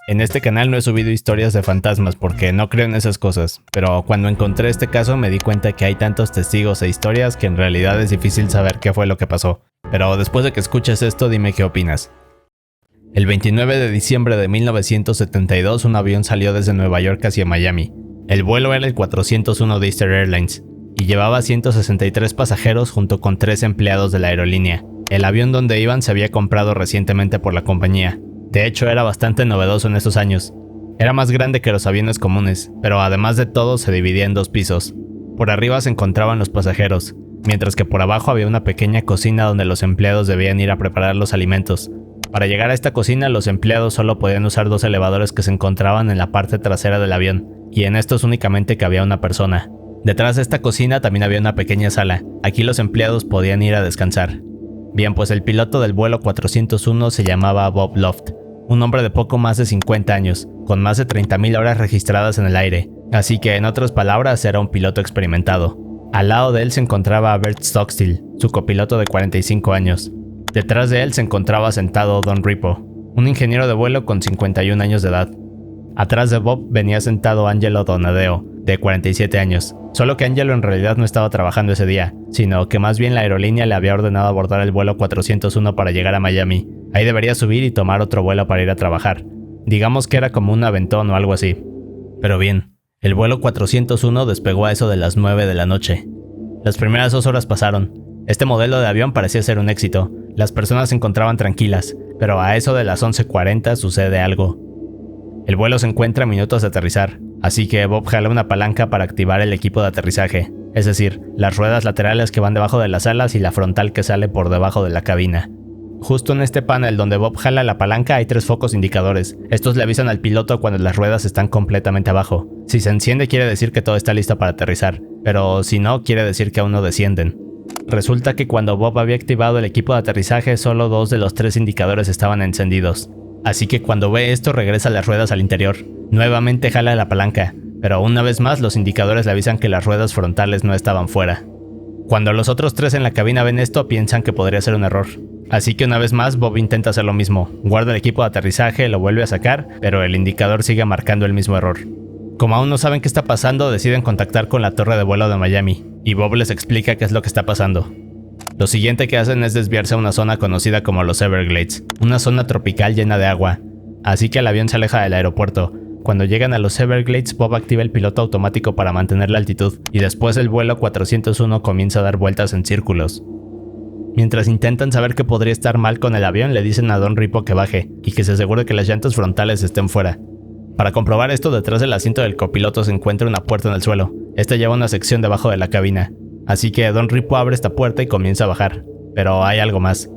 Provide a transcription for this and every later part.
En este canal no he subido historias de fantasmas porque no creo en esas cosas, pero cuando encontré este caso me di cuenta que hay tantos testigos e historias que en realidad es difícil saber qué fue lo que pasó. Pero después de que escuches esto, dime qué opinas. El 29 de diciembre de 1972 un avión salió desde Nueva York hacia Miami. El vuelo era el 401 de Eastern Airlines y llevaba 163 pasajeros junto con 3 empleados de la aerolínea. El avión donde iban se había comprado recientemente por la compañía. De hecho, era bastante novedoso en esos años. Era más grande que los aviones comunes, pero además de todo se dividía en 2 pisos. Por arriba se encontraban los pasajeros, mientras que por abajo había una pequeña cocina donde los empleados debían ir a preparar los alimentos. Para llegar a esta cocina, los empleados solo podían usar 2 elevadores que se encontraban en la parte trasera del avión, y en estos únicamente cabía una persona. Detrás de esta cocina también había una pequeña sala. Aquí los empleados podían ir a descansar. Bien, pues el piloto del vuelo 401 se llamaba Bob Loft, un hombre de poco más de 50 años, con más de 30,000 horas registradas en el aire, así que en otras palabras era un piloto experimentado. Al lado de él se encontraba Bert Stockstill, su copiloto de 45 años. Detrás de él se encontraba sentado Don Ripo, un ingeniero de vuelo con 51 años de edad. Atrás de Bob venía sentado Angelo Donadeo, de 47 años, solo que Angelo en realidad no estaba trabajando ese día, sino que más bien la aerolínea le había ordenado abordar el vuelo 401 para llegar a Miami. Ahí debería subir y tomar otro vuelo para ir a trabajar. Digamos que era como un aventón o algo así. Pero bien, el vuelo 401 despegó a eso de las 9 de la noche. Las primeras 2 horas pasaron. Este modelo de avión parecía ser un éxito. Las personas se encontraban tranquilas, pero a eso de las 11:40 sucede algo. El vuelo se encuentra a minutos de aterrizar, así que Bob jala una palanca para activar el equipo de aterrizaje, es decir, las ruedas laterales que van debajo de las alas y la frontal que sale por debajo de la cabina. Justo en este panel donde Bob jala la palanca hay 3 focos indicadores. Estos le avisan al piloto cuando las ruedas están completamente abajo. Si se enciende quiere decir que todo está listo para aterrizar, pero si no quiere decir que aún no descienden. Resulta que cuando Bob había activado el equipo de aterrizaje solo 2 de los 3 indicadores estaban encendidos. Así que cuando ve esto regresa las ruedas al interior. Nuevamente jala la palanca, pero una vez más los indicadores le avisan que las ruedas frontales no estaban fuera. Cuando los otros 3 en la cabina ven esto piensan que podría ser un error. Así que una vez más Bob intenta hacer lo mismo, guarda el equipo de aterrizaje, lo vuelve a sacar, pero el indicador sigue marcando el mismo error. Como aún no saben qué está pasando, deciden contactar con la torre de vuelo de Miami, y Bob les explica qué es lo que está pasando. Lo siguiente que hacen es desviarse a una zona conocida como los Everglades, una zona tropical llena de agua, así que el avión se aleja del aeropuerto. Cuando llegan a los Everglades, Bob activa el piloto automático para mantener la altitud, y después el vuelo 401 comienza a dar vueltas en círculos. Mientras intentan saber qué podría estar mal con el avión, le dicen a Don Ripo que baje, y que se asegure que las llantas frontales estén fuera. Para comprobar esto, detrás del asiento del copiloto se encuentra una puerta en el suelo. Esta lleva una sección debajo de la cabina, así que Don Ripo abre esta puerta y comienza a bajar. Pero hay algo más.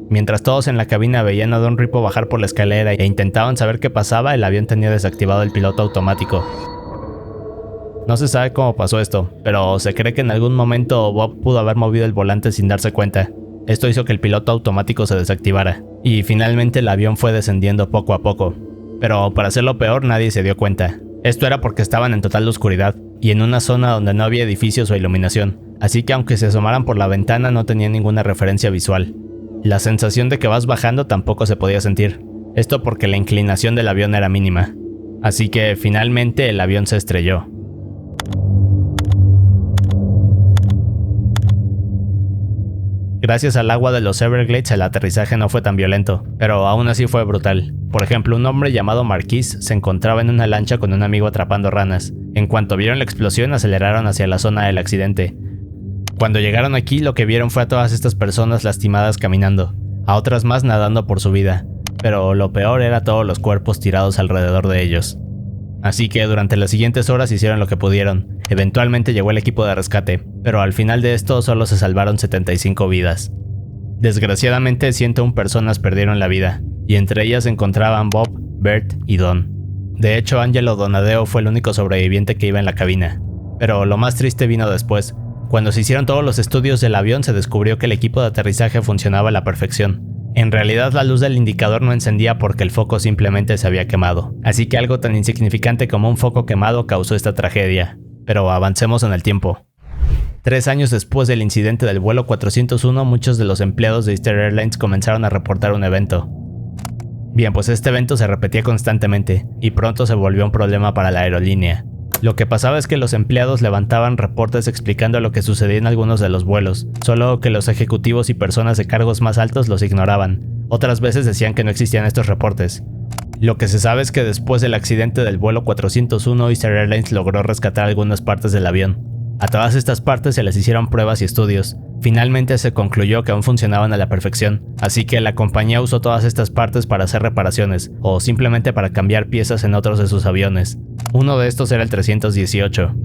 Mientras todos en la cabina veían a Don Ripo bajar por la escalera e intentaban saber qué pasaba, el avión tenía desactivado el piloto automático. No se sabe cómo pasó esto, pero se cree que en algún momento Bob pudo haber movido el volante sin darse cuenta. Esto hizo que el piloto automático se desactivara, y finalmente el avión fue descendiendo poco a poco. Pero para hacerlo peor, nadie se dio cuenta. Esto era porque estaban en total oscuridad, y en una zona donde no había edificios o iluminación, así que aunque se asomaran por la ventana no tenían ninguna referencia visual. La sensación de que vas bajando tampoco se podía sentir, esto porque la inclinación del avión era mínima. Así que finalmente el avión se estrelló. Gracias al agua de los Everglades el aterrizaje no fue tan violento, pero aún así fue brutal. Por ejemplo, un hombre llamado Marquis se encontraba en una lancha con un amigo atrapando ranas. En cuanto vieron la explosión aceleraron hacia la zona del accidente. Cuando llegaron aquí lo que vieron fue a todas estas personas lastimadas caminando, a otras más nadando por su vida, pero lo peor era todos los cuerpos tirados alrededor de ellos. Así que durante las siguientes horas hicieron lo que pudieron. Eventualmente llegó el equipo de rescate, pero al final de esto solo se salvaron 75 vidas. Desgraciadamente 101 personas perdieron la vida, y entre ellas se encontraban Bob, Bert y Don. De hecho, Angelo Donadeo fue el único sobreviviente que iba en la cabina. Pero lo más triste vino después. Cuando se hicieron todos los estudios del avión se descubrió que el equipo de aterrizaje funcionaba a la perfección. En realidad la luz del indicador no encendía porque el foco simplemente se había quemado, así que algo tan insignificante como un foco quemado causó esta tragedia. Pero avancemos en el tiempo. 3 años después del incidente del vuelo 401, muchos de los empleados de Eastern Airlines comenzaron a reportar un evento. Bien, pues este evento se repetía constantemente y pronto se volvió un problema para la aerolínea. Lo que pasaba es que los empleados levantaban reportes explicando lo que sucedía en algunos de los vuelos, solo que los ejecutivos y personas de cargos más altos los ignoraban. Otras veces decían que no existían estos reportes. Lo que se sabe es que después del accidente del vuelo 401, Eastern Airlines logró rescatar algunas partes del avión. A todas estas partes se les hicieron pruebas y estudios. Finalmente se concluyó que aún funcionaban a la perfección, así que la compañía usó todas estas partes para hacer reparaciones, o simplemente para cambiar piezas en otros de sus aviones. Uno de estos era el 318.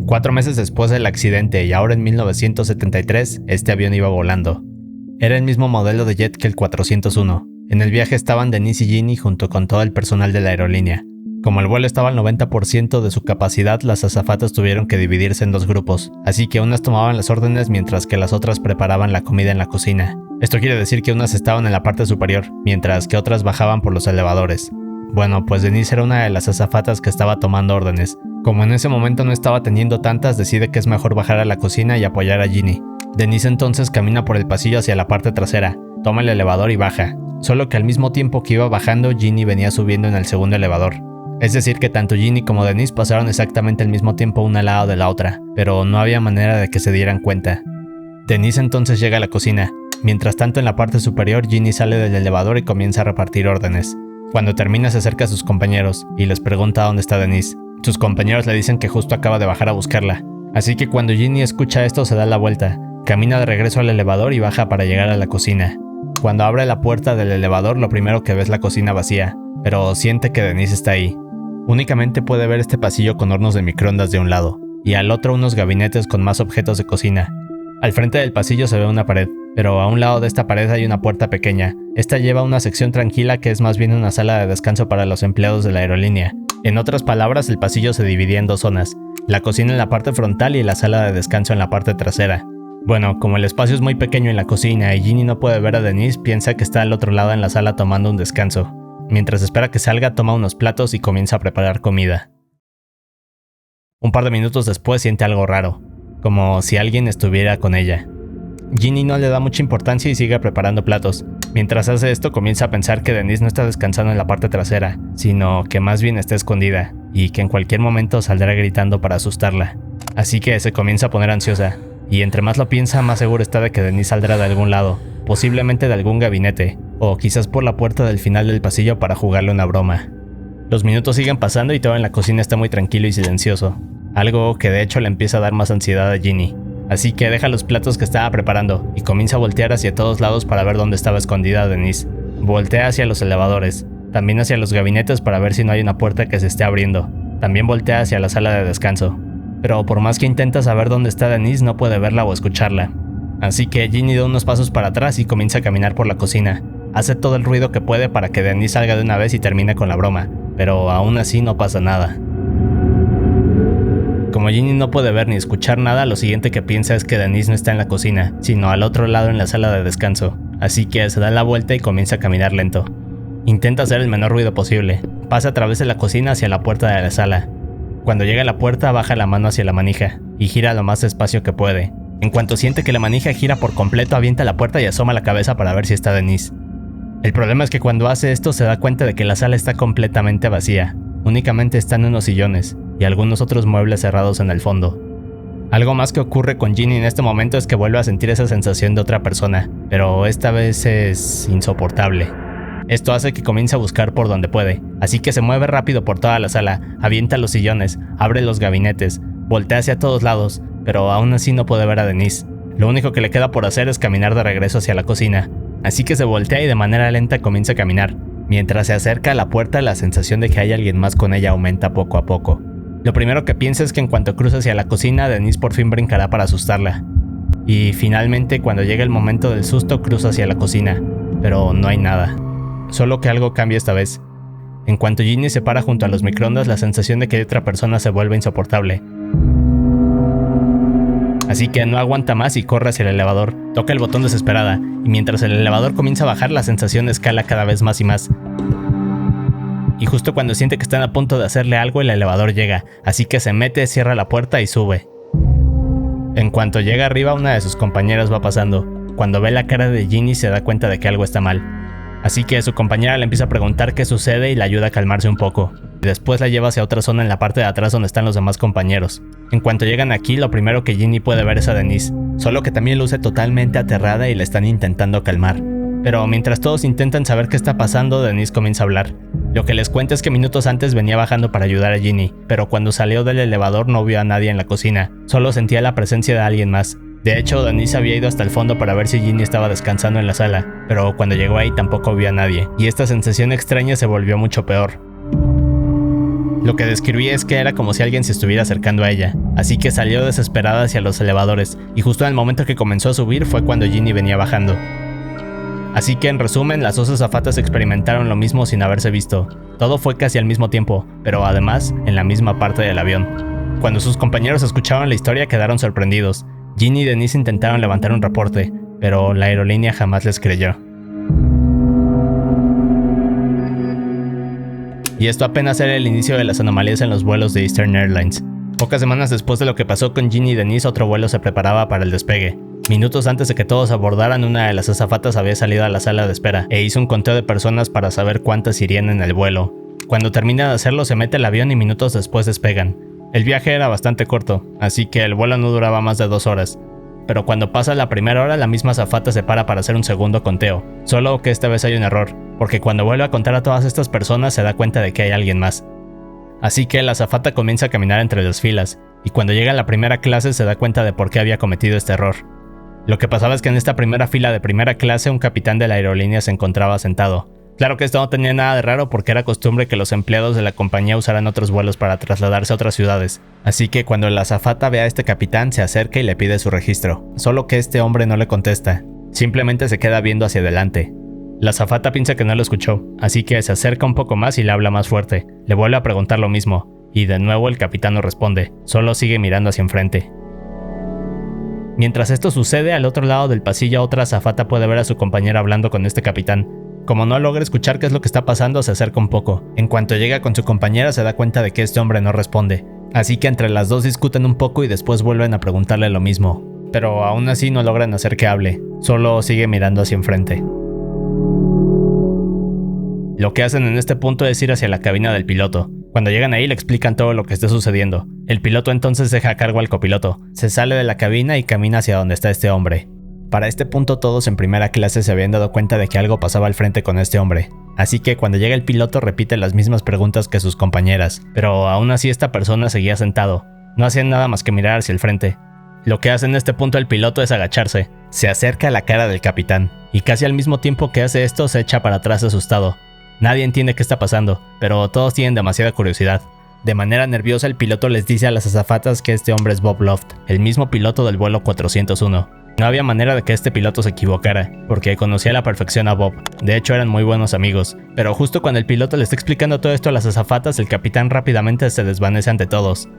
4 meses después del accidente y ahora en 1973, este avión iba volando. Era el mismo modelo de jet que el 401. En el viaje estaban Denise y Ginny junto con todo el personal de la aerolínea. Como el vuelo estaba al 90% de su capacidad, las azafatas tuvieron que dividirse en 2 grupos, así que unas tomaban las órdenes mientras que las otras preparaban la comida en la cocina. Esto quiere decir que unas estaban en la parte superior, mientras que otras bajaban por los elevadores. Bueno, pues Denise era una de las azafatas que estaba tomando órdenes. Como en ese momento no estaba teniendo tantas, decide que es mejor bajar a la cocina y apoyar a Ginny. Denise entonces camina por el pasillo hacia la parte trasera, toma el elevador y baja. Solo que al mismo tiempo que iba bajando, Ginny venía subiendo en el segundo elevador. Es decir que tanto Ginny como Denise pasaron exactamente al mismo tiempo una al lado de la otra, pero no había manera de que se dieran cuenta. Denise entonces llega a la cocina. Mientras tanto en la parte superior, Ginny sale del elevador y comienza a repartir órdenes. Cuando termina se acerca a sus compañeros y les pregunta dónde está Denise. Sus compañeros le dicen que justo acaba de bajar a buscarla. Así que cuando Ginny escucha esto se da la vuelta, camina de regreso al elevador y baja para llegar a la cocina. Cuando abre la puerta del elevador lo primero que ve es la cocina vacía, pero siente que Denise está ahí. Únicamente puede ver este pasillo con hornos de microondas de un lado, y al otro unos gabinetes con más objetos de cocina. Al frente del pasillo se ve una pared, pero a un lado de esta pared hay una puerta pequeña. Esta lleva a una sección tranquila que es más bien una sala de descanso para los empleados de la aerolínea. En otras palabras, el pasillo se dividía en 2 zonas, la cocina en la parte frontal y la sala de descanso en la parte trasera. Bueno, como el espacio es muy pequeño en la cocina y Ginny no puede ver a Denise, piensa que está al otro lado en la sala tomando un descanso. Mientras espera que salga, toma unos platos y comienza a preparar comida. Un par de minutos después siente algo raro, como si alguien estuviera con ella. Ginny no le da mucha importancia y sigue preparando platos. Mientras hace esto, comienza a pensar que Denise no está descansando en la parte trasera, sino que más bien está escondida, y que en cualquier momento saldrá gritando para asustarla. Así que se comienza a poner ansiosa, y entre más lo piensa, más seguro está de que Denise saldrá de algún lado, posiblemente de algún gabinete, o quizás por la puerta del final del pasillo para jugarle una broma. Los minutos siguen pasando y todo en la cocina está muy tranquilo y silencioso, algo que de hecho le empieza a dar más ansiedad a Ginny. Así que deja los platos que estaba preparando y comienza a voltear hacia todos lados para ver dónde estaba escondida Denise. Voltea hacia los elevadores, también hacia los gabinetes para ver si no hay una puerta que se esté abriendo. También voltea hacia la sala de descanso. Pero por más que intenta saber dónde está Denise, no puede verla o escucharla. Así que Ginny da unos pasos para atrás y comienza a caminar por la cocina. Hace todo el ruido que puede para que Denise salga de una vez y termine con la broma, pero aún así no pasa nada. Como Ginny no puede ver ni escuchar nada, lo siguiente que piensa es que Denise no está en la cocina, sino al otro lado en la sala de descanso, así que se da la vuelta y comienza a caminar lento. Intenta hacer el menor ruido posible, pasa a través de la cocina hacia la puerta de la sala. Cuando llega a la puerta, baja la mano hacia la manija y gira lo más despacio que puede. En cuanto siente que la manija gira por completo, avienta la puerta y asoma la cabeza para ver si está Denise. El problema es que cuando hace esto se da cuenta de que la sala está completamente vacía. Únicamente están unos sillones y algunos otros muebles cerrados en el fondo. Algo más que ocurre con Ginny en este momento es que vuelve a sentir esa sensación de otra persona, pero esta vez es insoportable. Esto hace que comience a buscar por donde puede, así que se mueve rápido por toda la sala, avienta los sillones, abre los gabinetes, voltea hacia todos lados, pero aún así no puede ver a Denise. Lo único que le queda por hacer es caminar de regreso hacia la cocina, así que se voltea y de manera lenta comienza a caminar. Mientras se acerca a la puerta, la sensación de que hay alguien más con ella aumenta poco a poco. Lo primero que piensa es que en cuanto cruza hacia la cocina, Denise por fin brincará para asustarla. Y finalmente, cuando llega el momento del susto, cruza hacia la cocina, pero no hay nada. Solo que algo cambia esta vez. En cuanto Ginny se para junto a los microondas, la sensación de que hay otra persona se vuelve insoportable. Así que no aguanta más y corre hacia el elevador, toca el botón desesperada, y mientras el elevador comienza a bajar, la sensación escala cada vez más y más. Y justo cuando siente que están a punto de hacerle algo, el elevador llega, así que se mete, cierra la puerta y sube. En cuanto llega arriba, una de sus compañeras va pasando. cuando ve la cara de Ginny se da cuenta de que algo está mal. Así que su compañera le empieza a preguntar qué sucede y le ayuda a calmarse un poco. Después la lleva hacia otra zona en la parte de atrás donde están los demás compañeros. En cuanto llegan aquí, lo primero que Ginny puede ver es a Denise, solo que también luce totalmente aterrada y la están intentando calmar. Pero mientras todos intentan saber qué está pasando, Denise comienza a hablar. Lo que les cuenta es que minutos antes venía bajando para ayudar a Ginny, pero cuando salió del elevador no vio a nadie en la cocina, solo sentía la presencia de alguien más. De hecho, Denise había ido hasta el fondo para ver si Ginny estaba descansando en la sala, pero cuando llegó ahí tampoco vio a nadie, y esta sensación extraña se volvió mucho peor. Lo que describía es que era como si alguien se estuviera acercando a ella, así que salió desesperada hacia los elevadores, y justo en el momento que comenzó a subir fue cuando Ginny venía bajando. Así que en resumen, las dos azafatas experimentaron lo mismo sin haberse visto. Todo fue casi al mismo tiempo, pero además en la misma parte del avión. Cuando sus compañeros escucharon la historia quedaron sorprendidos. Ginny y Denise intentaron levantar un reporte, pero la aerolínea jamás les creyó. Y esto apenas era el inicio de las anomalías en los vuelos de Eastern Airlines. Pocas semanas después de lo que pasó con Ginny y Denise, otro vuelo se preparaba para el despegue. Minutos antes de que todos abordaran, una de las azafatas había salido a la sala de espera e hizo un conteo de personas para saber cuántas irían en el vuelo. Cuando termina de hacerlo, se mete al avión y minutos después despegan. El viaje era bastante corto, así que el vuelo no duraba más de 2 horas. Pero cuando pasa la primera hora, la misma azafata se para hacer un segundo conteo. Solo que esta vez hay un error, porque cuando vuelve a contar a todas estas personas se da cuenta de que hay alguien más. Así que la azafata comienza a caminar entre las filas, y cuando llega a la primera clase se da cuenta de por qué había cometido este error. Lo que pasaba es que en esta primera fila de primera clase un capitán de la aerolínea se encontraba sentado. Claro que esto no tenía nada de raro porque era costumbre que los empleados de la compañía usaran otros vuelos para trasladarse a otras ciudades. Así que cuando la azafata ve a este capitán se acerca y le pide su registro. Solo que este hombre no le contesta. Simplemente se queda viendo hacia adelante. La azafata piensa que no lo escuchó, así que se acerca un poco más y le habla más fuerte. Le vuelve a preguntar lo mismo. Y de nuevo el capitán no responde. Solo sigue mirando hacia enfrente. Mientras esto sucede, al otro lado del pasillo otra azafata puede ver a su compañera hablando con este capitán. Como no logra escuchar qué es lo que está pasando, se acerca un poco. En cuanto llega con su compañera se da cuenta de que este hombre no responde. Así que entre las dos discuten un poco y después vuelven a preguntarle lo mismo. Pero aún así no logran hacer que hable, solo sigue mirando hacia enfrente. Lo que hacen en este punto es ir hacia la cabina del piloto. Cuando llegan ahí le explican todo lo que está sucediendo. El piloto entonces deja a cargo al copiloto, se sale de la cabina y camina hacia donde está este hombre. Para este punto todos en primera clase se habían dado cuenta de que algo pasaba al frente con este hombre. Así que cuando llega el piloto repite las mismas preguntas que sus compañeras, pero aún así esta persona seguía sentado. No hacían nada más que mirar hacia el frente. Lo que hace en este punto el piloto es agacharse. Se acerca a la cara del capitán, y casi al mismo tiempo que hace esto se echa para atrás asustado. Nadie entiende qué está pasando, pero todos tienen demasiada curiosidad. De manera nerviosa el piloto les dice a las azafatas que este hombre es Bob Loft, el mismo piloto del vuelo 401. No había manera de que este piloto se equivocara, porque conocía a la perfección a Bob. De hecho eran muy buenos amigos, pero justo cuando el piloto le está explicando todo esto a las azafatas, el capitán rápidamente se desvanece ante todos.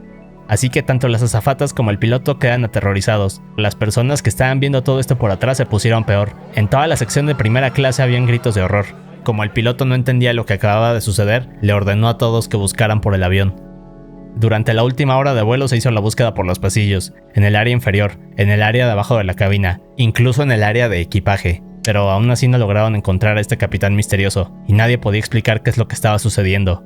Así que tanto las azafatas como el piloto quedan aterrorizados. Las personas que estaban viendo todo esto por atrás se pusieron peor. En toda la sección de primera clase habían gritos de horror. Como el piloto no entendía lo que acababa de suceder, le ordenó a todos que buscaran por el avión. Durante la última hora de vuelo se hizo la búsqueda por los pasillos, en el área inferior, en el área de abajo de la cabina, incluso en el área de equipaje, pero aún así no lograron encontrar a este capitán misterioso, y nadie podía explicar qué es lo que estaba sucediendo.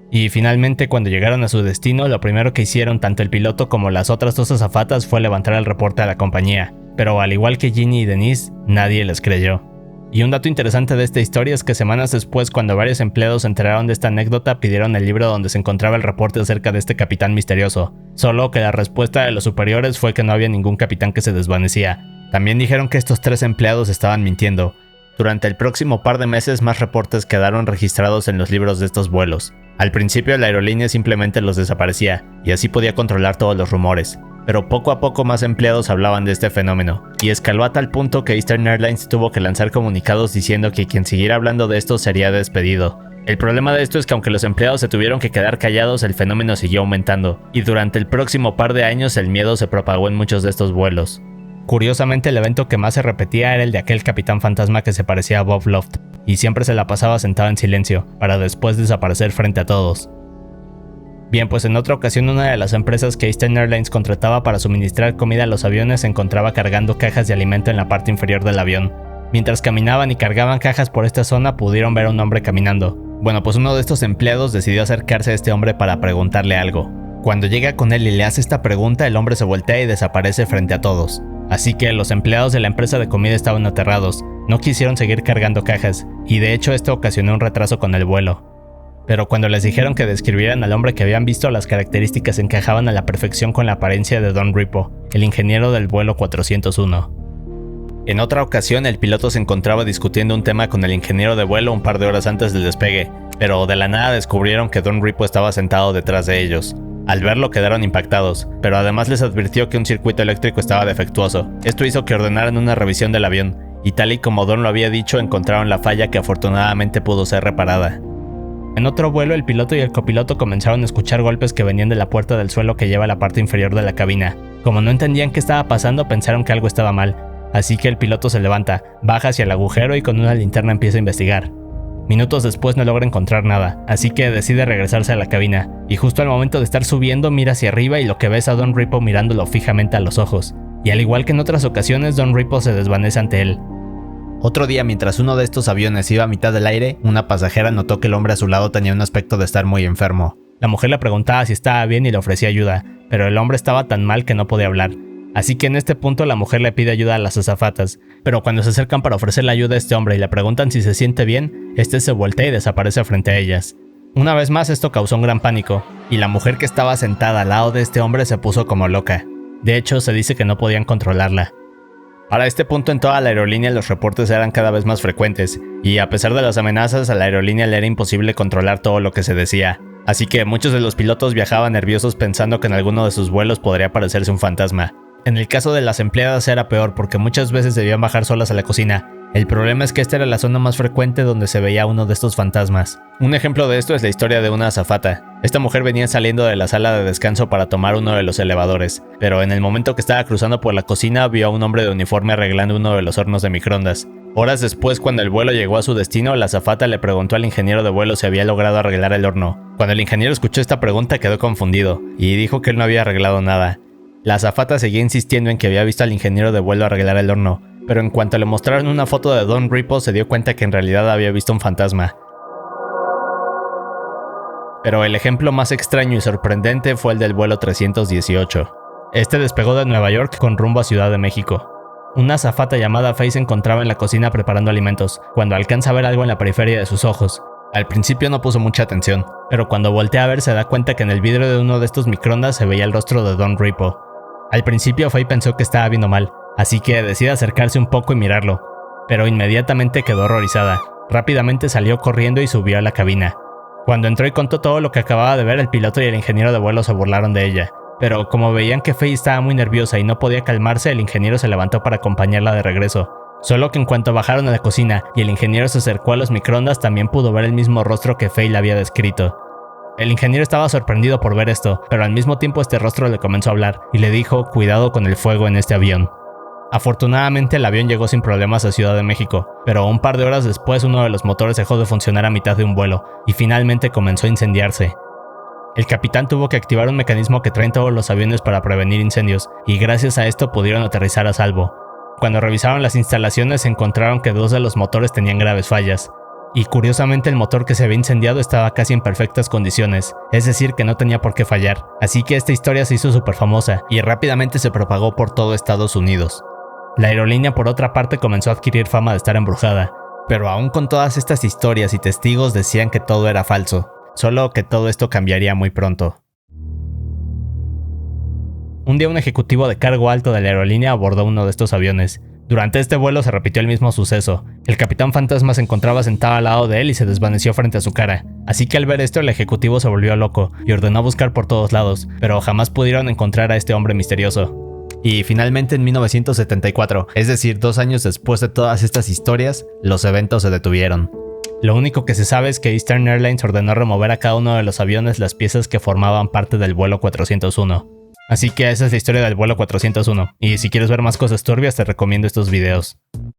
Y finalmente cuando llegaron a su destino, lo primero que hicieron tanto el piloto como las otras dos azafatas fue levantar el reporte a la compañía, pero al igual que Ginny y Denise, nadie les creyó. Y un dato interesante de esta historia es que semanas después, cuando varios empleados se enteraron de esta anécdota, pidieron el libro donde se encontraba el reporte acerca de este capitán misterioso, solo que la respuesta de los superiores fue que no había ningún capitán que se desvanecía. También dijeron que estos 3 empleados estaban mintiendo. Durante el próximo par de meses más reportes quedaron registrados en los libros de estos vuelos. Al principio la aerolínea simplemente los desaparecía, y así podía controlar todos los rumores. Pero poco a poco más empleados hablaban de este fenómeno, y escaló a tal punto que Eastern Airlines tuvo que lanzar comunicados diciendo que quien siguiera hablando de esto sería despedido. El problema de esto es que aunque los empleados se tuvieron que quedar callados, el fenómeno siguió aumentando, y durante el próximo par de años el miedo se propagó en muchos de estos vuelos. Curiosamente, el evento que más se repetía era el de aquel capitán fantasma que se parecía a Bob Loft, y siempre se la pasaba sentado en silencio, para después desaparecer frente a todos. Bien, pues en otra ocasión una de las empresas que Eastern Airlines contrataba para suministrar comida a los aviones se encontraba cargando cajas de alimento en la parte inferior del avión. Mientras caminaban y cargaban cajas por esta zona pudieron ver a un hombre caminando. Bueno, pues uno de estos empleados decidió acercarse a este hombre para preguntarle algo. Cuando llega con él y le hace esta pregunta, el hombre se voltea y desaparece frente a todos. Así que los empleados de la empresa de comida estaban aterrados, no quisieron seguir cargando cajas, y de hecho esto ocasionó un retraso con el vuelo. Pero cuando les dijeron que describieran al hombre que habían visto, las características encajaban a la perfección con la apariencia de Don Repo, el ingeniero del vuelo 401. En otra ocasión, el piloto se encontraba discutiendo un tema con el ingeniero de vuelo un par de horas antes del despegue, pero de la nada descubrieron que Don Repo estaba sentado detrás de ellos. Al verlo quedaron impactados, pero además les advirtió que un circuito eléctrico estaba defectuoso. Esto hizo que ordenaran una revisión del avión, y tal y como Don lo había dicho, encontraron la falla que afortunadamente pudo ser reparada. En otro vuelo, el piloto y el copiloto comenzaron a escuchar golpes que venían de la puerta del suelo que lleva a la parte inferior de la cabina. Como no entendían qué estaba pasando, pensaron que algo estaba mal, así que el piloto se levanta, baja hacia el agujero y con una linterna empieza a investigar. Minutos después no logra encontrar nada, así que decide regresarse a la cabina, y justo al momento de estar subiendo mira hacia arriba y lo que ve es a Don Repo mirándolo fijamente a los ojos. Y al igual que en otras ocasiones, Don Repo se desvanece ante él. Otro día, mientras uno de estos aviones iba a mitad del aire, una pasajera notó que el hombre a su lado tenía un aspecto de estar muy enfermo. La mujer le preguntaba si estaba bien y le ofrecía ayuda, pero el hombre estaba tan mal que no podía hablar. Así que en este punto la mujer le pide ayuda a las azafatas, pero cuando se acercan para ofrecerle ayuda a este hombre y le preguntan si se siente bien, este se voltea y desaparece frente a ellas. Una vez más esto causó un gran pánico, y la mujer que estaba sentada al lado de este hombre se puso como loca. De hecho, se dice que no podían controlarla. Para este punto en toda la aerolínea los reportes eran cada vez más frecuentes, y a pesar de las amenazas a la aerolínea le era imposible controlar todo lo que se decía. Así que muchos de los pilotos viajaban nerviosos pensando que en alguno de sus vuelos podría aparecerse un fantasma. En el caso de las empleadas era peor porque muchas veces debían bajar solas a la cocina. El problema es que esta era la zona más frecuente donde se veía uno de estos fantasmas. Un ejemplo de esto es la historia de una azafata. Esta mujer venía saliendo de la sala de descanso para tomar uno de los elevadores, pero en el momento que estaba cruzando por la cocina vio a un hombre de uniforme arreglando uno de los hornos de microondas. Horas después, cuando el vuelo llegó a su destino, la azafata le preguntó al ingeniero de vuelo si había logrado arreglar el horno. Cuando el ingeniero escuchó esta pregunta quedó confundido, y dijo que él no había arreglado nada. La azafata seguía insistiendo en que había visto al ingeniero de vuelo arreglar el horno, pero en cuanto le mostraron una foto de Don Repo se dio cuenta que en realidad había visto un fantasma. Pero el ejemplo más extraño y sorprendente fue el del vuelo 318. Este despegó de Nueva York con rumbo a Ciudad de México. Una azafata llamada Faye se encontraba en la cocina preparando alimentos, cuando alcanza a ver algo en la periferia de sus ojos. Al principio no puso mucha atención, pero cuando voltea a ver se da cuenta que en el vidrio de uno de estos microondas se veía el rostro de Don Repo. Al principio Faye pensó que estaba viendo mal, así que decide acercarse un poco y mirarlo, pero inmediatamente quedó horrorizada. Rápidamente salió corriendo y subió a la cabina. Cuando entró y contó todo lo que acababa de ver, el piloto y el ingeniero de vuelo se burlaron de ella. Pero como veían que Faye estaba muy nerviosa y no podía calmarse, el ingeniero se levantó para acompañarla de regreso. Solo que en cuanto bajaron a la cocina y el ingeniero se acercó a los microondas, también pudo ver el mismo rostro que Faye le había descrito. El ingeniero estaba sorprendido por ver esto, pero al mismo tiempo este rostro le comenzó a hablar y le dijo cuidado con el fuego en este avión. Afortunadamente el avión llegó sin problemas a Ciudad de México, pero un par de horas después uno de los motores dejó de funcionar a mitad de un vuelo y finalmente comenzó a incendiarse. El capitán tuvo que activar un mecanismo que traen todos los aviones para prevenir incendios y gracias a esto pudieron aterrizar a salvo. Cuando revisaron las instalaciones encontraron que 2 de los motores tenían graves fallas. Y curiosamente el motor que se había incendiado estaba casi en perfectas condiciones, es decir que no tenía por qué fallar. Así que esta historia se hizo súper famosa y rápidamente se propagó por todo Estados Unidos. La aerolínea por otra parte comenzó a adquirir fama de estar embrujada, pero aún con todas estas historias y testigos decían que todo era falso, solo que todo esto cambiaría muy pronto. Un día un ejecutivo de cargo alto de la aerolínea abordó uno de estos aviones. Durante este vuelo se repitió el mismo suceso. El capitán fantasma se encontraba sentado al lado de él y se desvaneció frente a su cara. Así que al ver esto el ejecutivo se volvió loco y ordenó buscar por todos lados, pero jamás pudieron encontrar a este hombre misterioso. Y finalmente en 1974, es decir 2 años después de todas estas historias, los eventos se detuvieron. Lo único que se sabe es que Eastern Airlines ordenó remover a cada uno de los aviones las piezas que formaban parte del vuelo 401. Así que esa es la historia del vuelo 401, y si quieres ver más cosas turbias te recomiendo estos videos.